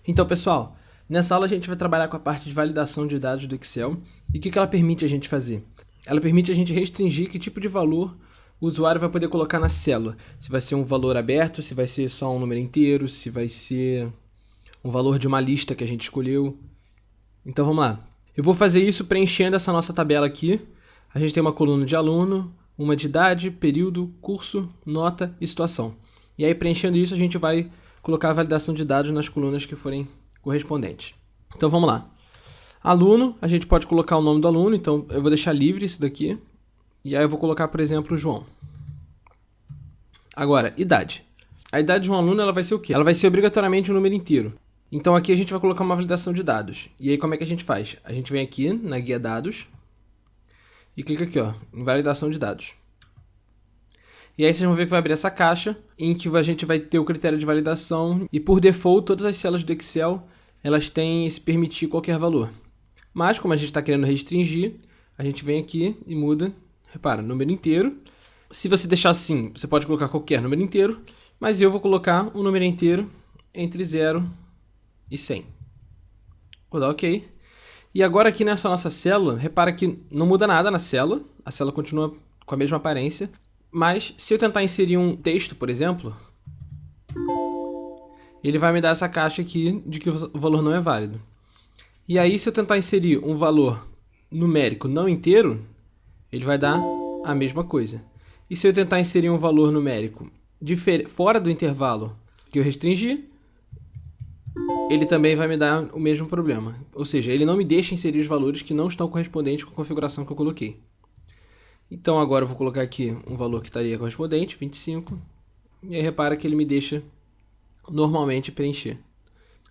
Então, pessoal, nessa aula a gente vai trabalhar com a parte de validação de dados do Excel. E o que ela permite a gente fazer? Ela permite a gente restringir que tipo de valor o usuário vai poder colocar na célula. Se vai ser um valor aberto, se vai ser só um número inteiro, se vai ser um valor de uma lista que a gente escolheu. Então vamos lá. Eu vou fazer isso preenchendo essa nossa tabela aqui. A gente tem uma coluna de aluno, uma de idade, período, curso, nota e situação. E aí preenchendo isso a gente vai colocar a validação de dados nas colunas que forem correspondentes. Então vamos lá. Aluno, a gente pode colocar o nome do aluno, então eu vou deixar livre isso daqui. E aí eu vou colocar, por exemplo, o João. Agora, idade. A idade de um aluno ela vai ser o quê? Ela vai ser obrigatoriamente um número inteiro. Então aqui a gente vai colocar uma validação de dados. E aí como é que a gente faz? A gente vem aqui na guia dados e clica aqui, ó, em validação de dados. E aí vocês vão ver que vai abrir essa caixa em que a gente vai ter o critério de validação e por default todas as células do Excel elas têm esse permitir qualquer valor. Mas como a gente está querendo restringir, a gente vem aqui e muda, repara, número inteiro. Se você deixar assim, você pode colocar qualquer número inteiro, mas eu vou colocar um número inteiro entre 0 e 100. Vou dar OK. E agora aqui nessa nossa célula, repara que não muda nada na célula, a célula continua com a mesma aparência, mas se eu tentar inserir um texto, por exemplo, ele vai me dar essa caixa aqui de que o valor não é válido. E aí se eu tentar inserir um valor numérico não inteiro, ele vai dar a mesma coisa. E se eu tentar inserir um valor numérico fora do intervalo que eu restringi, ele também vai me dar o mesmo problema. Ou seja, ele não me deixa inserir os valores que não estão correspondentes com a configuração que eu coloquei. Então agora eu vou colocar aqui um valor que estaria correspondente, 25. E aí repara que ele me deixa normalmente preencher.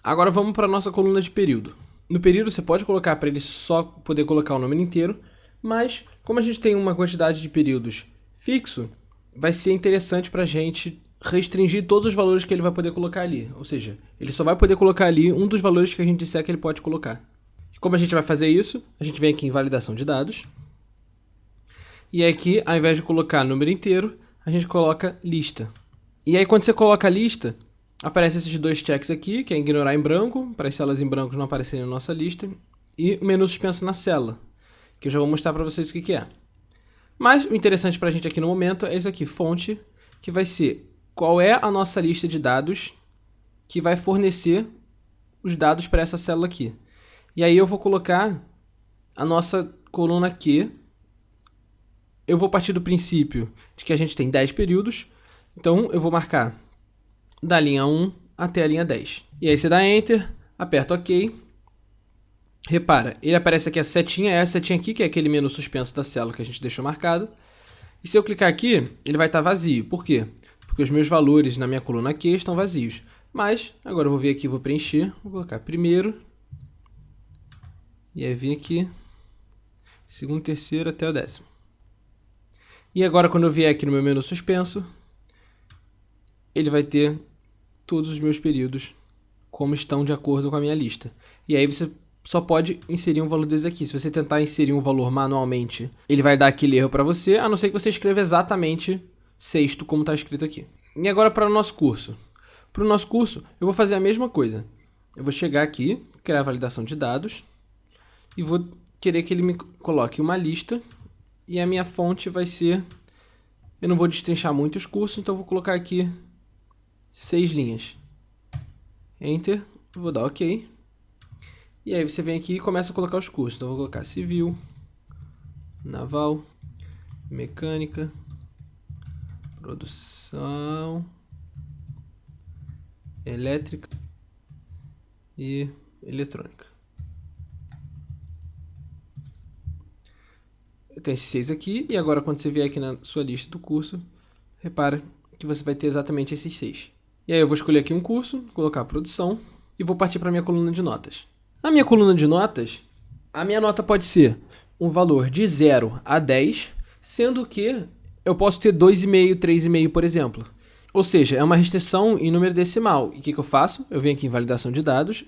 Agora vamos para a nossa coluna de período. No período você pode colocar para ele só poder colocar o número inteiro, mas como a gente tem uma quantidade de períodos fixo, vai ser interessante para a gente restringir todos os valores que ele vai poder colocar ali. Ou seja, ele só vai poder colocar ali um dos valores que a gente disser que ele pode colocar. E como a gente vai fazer isso? A gente vem aqui em validação de dados. E aqui, ao invés de colocar número inteiro, a gente coloca lista. E aí quando você coloca a lista, aparecem esses dois checks aqui, que é ignorar em branco, para as células em branco não aparecerem na nossa lista, e o menu suspenso na célula, que eu já vou mostrar para vocês o que é. Mas o interessante para a gente aqui no momento é isso aqui, fonte, que vai ser qual é a nossa lista de dados que vai fornecer os dados para essa célula aqui. E aí eu vou colocar a nossa coluna Q. Eu vou partir do princípio de que a gente tem 10 períodos, então eu vou marcar da linha 1 até a linha 10. E aí você dá Enter, aperta OK. Repara, ele aparece aqui a setinha, essa setinha aqui, que é aquele menu suspenso da célula que a gente deixou marcado. E se eu clicar aqui, ele vai estar vazio. Por quê? Porque os meus valores na minha coluna Q estão vazios. Mas, agora eu vou vir aqui, vou preencher, vou colocar primeiro. E aí vim aqui, segundo, terceiro até o 10º. E agora quando eu vier aqui no meu menu suspenso, ele vai ter todos os meus períodos como estão de acordo com a minha lista. E aí você só pode inserir um valor desse aqui. Se você tentar inserir um valor manualmente, ele vai dar aquele erro para você, a não ser que você escreva exatamente sexto como está escrito aqui. E agora para o nosso curso. Para o nosso curso, eu vou fazer a mesma coisa. Eu vou chegar aqui, criar a validação de dados, e vou querer que ele me coloque uma lista, e a minha fonte vai ser... Eu não vou destrinchar muito os cursos, então eu vou colocar aqui 6 linhas. Enter, vou dar OK. E aí você vem aqui e começa a colocar os cursos. Então eu vou colocar civil, naval, mecânica, produção, elétrica e eletrônica. Eu tenho esses 6 aqui, e agora quando você vier aqui na sua lista do curso, repara que você vai ter exatamente esses 6. E aí eu vou escolher aqui um curso, colocar produção, e vou partir para a minha coluna de notas. Na minha coluna de notas, a minha nota pode ser um valor de 0 a 10, sendo que eu posso ter 2,5, 3,5, por exemplo. Ou seja, é uma restrição em número decimal. E o que eu faço? Eu venho aqui em validação de dados.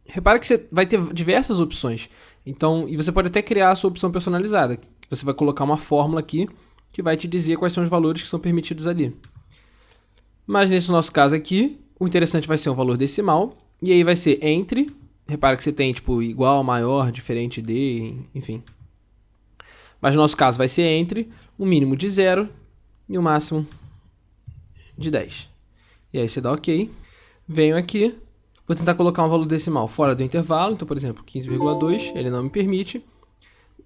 Repara que você vai ter diversas opções. Então, e você pode até criar a sua opção personalizada. Você vai colocar uma fórmula aqui que vai te dizer quais são os valores que são permitidos ali. Mas nesse nosso caso aqui, o interessante vai ser um valor decimal. E aí vai ser entre, repara que você tem tipo igual, maior, diferente de, enfim. Mas no nosso caso vai ser entre um mínimo de 0 e o máximo de 10. E aí você dá OK. Venho aqui, vou tentar colocar um valor decimal fora do intervalo. Então, por exemplo, 15,2, ele não me permite.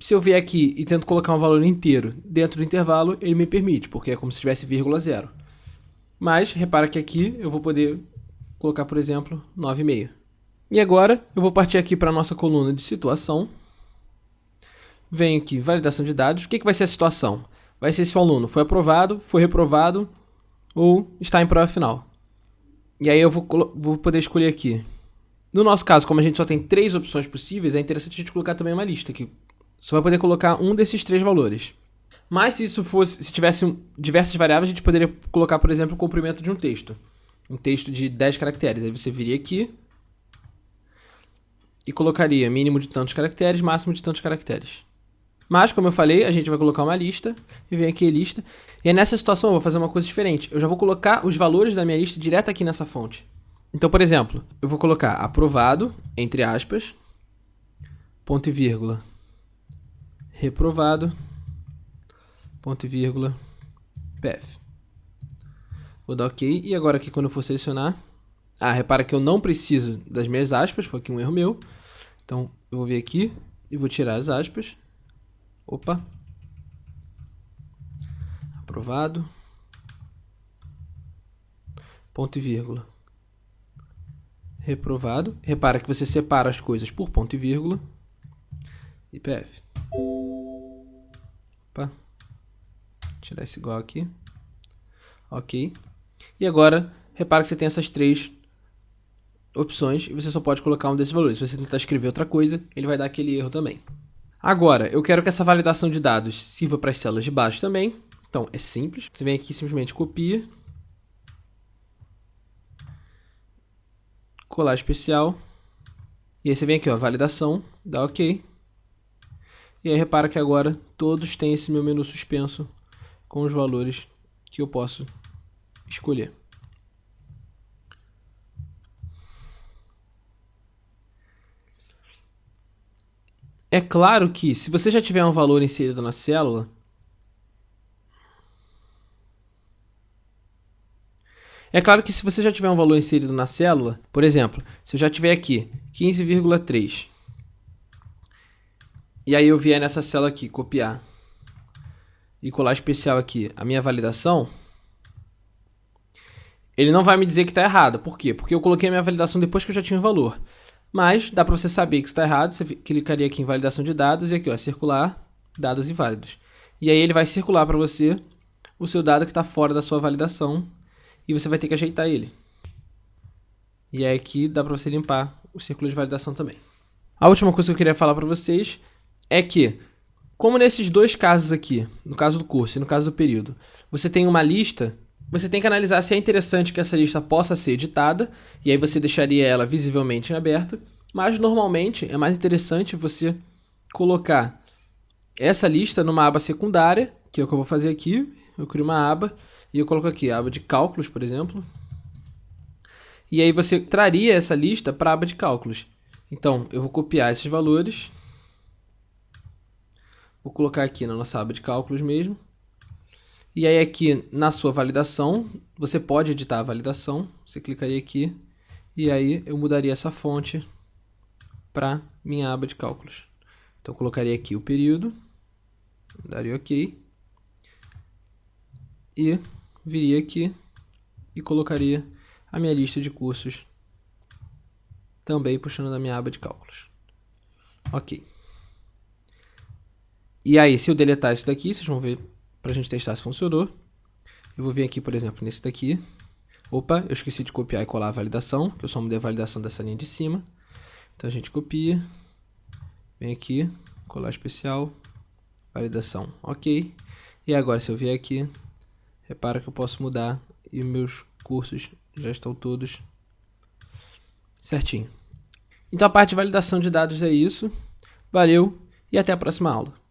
Se eu vier aqui e tento colocar um valor inteiro dentro do intervalo, ele me permite, porque é como se tivesse vírgula 0. Mas, repara que aqui eu vou poder colocar, por exemplo, 9,5. E agora, eu vou partir aqui para a nossa coluna de situação. Venho aqui, validação de dados. O que vai ser a situação? Vai ser se o aluno foi aprovado, foi reprovado ou está em prova final. E aí eu vou poder escolher aqui. No nosso caso, como a gente só tem 3 opções possíveis, é interessante a gente colocar também uma lista que só vai poder colocar um desses 3 valores. Mas se tivesse diversas variáveis, a gente poderia colocar, por exemplo, o comprimento de um texto. Um texto de 10 caracteres. Aí você viria aqui e colocaria mínimo de tantos caracteres, máximo de tantos caracteres. Mas, como eu falei, a gente vai colocar uma lista, e vem aqui a lista. E aí nessa situação eu vou fazer uma coisa diferente. Eu já vou colocar os valores da minha lista direto aqui nessa fonte. Então, por exemplo, eu vou colocar aprovado, entre aspas, ponto e vírgula, reprovado, ponto e vírgula, PF. Vou dar OK. E agora aqui quando eu for selecionar... repara que eu não preciso das minhas aspas, foi aqui um erro meu. Então, eu vou vir aqui e vou tirar as aspas. Opa. Aprovado. Ponto e vírgula. Reprovado. Repara que você separa as coisas por ponto e vírgula. E PF. Opa. Tirar esse igual aqui. OK. E agora, repara que você tem essas 3 opções e você só pode colocar um desses valores. Se você tentar escrever outra coisa, ele vai dar aquele erro também. Agora, eu quero que essa validação de dados sirva para as células de baixo também. Então, é simples. Você vem aqui e simplesmente copia. Colar especial. E aí você vem aqui, ó, validação, dá OK. E aí repara que agora todos têm esse meu menu suspenso com os valores que eu posso escolher. É claro que se você já tiver um valor inserido na célula, por exemplo, se eu já tiver aqui 15,3, e aí eu vier nessa célula aqui, copiar e colar especial aqui a minha validação, ele não vai me dizer que está errado. Por quê? Porque eu coloquei a minha validação depois que eu já tinha o valor. Mas dá para você saber que está errado, você clicaria aqui em validação de dados e aqui, ó, circular, dados inválidos. E aí ele vai circular para você o seu dado que está fora da sua validação e você vai ter que ajeitar ele. E aí aqui dá para você limpar o círculo de validação também. A última coisa que eu queria falar para vocês é que, como nesses 2 casos aqui, no caso do curso e no caso do período, você tem uma lista, você tem que analisar se é interessante que essa lista possa ser editada, e aí você deixaria ela visivelmente em aberto, mas normalmente é mais interessante você colocar essa lista numa aba secundária, que é o que eu vou fazer aqui. Eu crio uma aba e eu coloco aqui a aba de cálculos, por exemplo. E aí você traria essa lista para a aba de cálculos. Então, eu vou copiar esses valores. Vou colocar aqui na nossa aba de cálculos mesmo. E aí aqui na sua validação, você pode editar a validação. Você clicaria aqui e aí eu mudaria essa fonte para minha aba de cálculos. Então eu colocaria aqui o período, daria OK. E viria aqui e colocaria a minha lista de cursos também puxando da minha aba de cálculos. OK. E aí, se eu deletar isso daqui, vocês vão ver para a gente testar se funcionou. Eu vou vir aqui, por exemplo, nesse daqui. Opa, eu esqueci de copiar e colar a validação, que eu só mudei a validação dessa linha de cima. Então a gente copia, vem aqui, colar especial, validação, OK. E agora, se eu vier aqui, repara que eu posso mudar e meus cursos já estão todos certinho. Então a parte de validação de dados é isso. Valeu e até a próxima aula.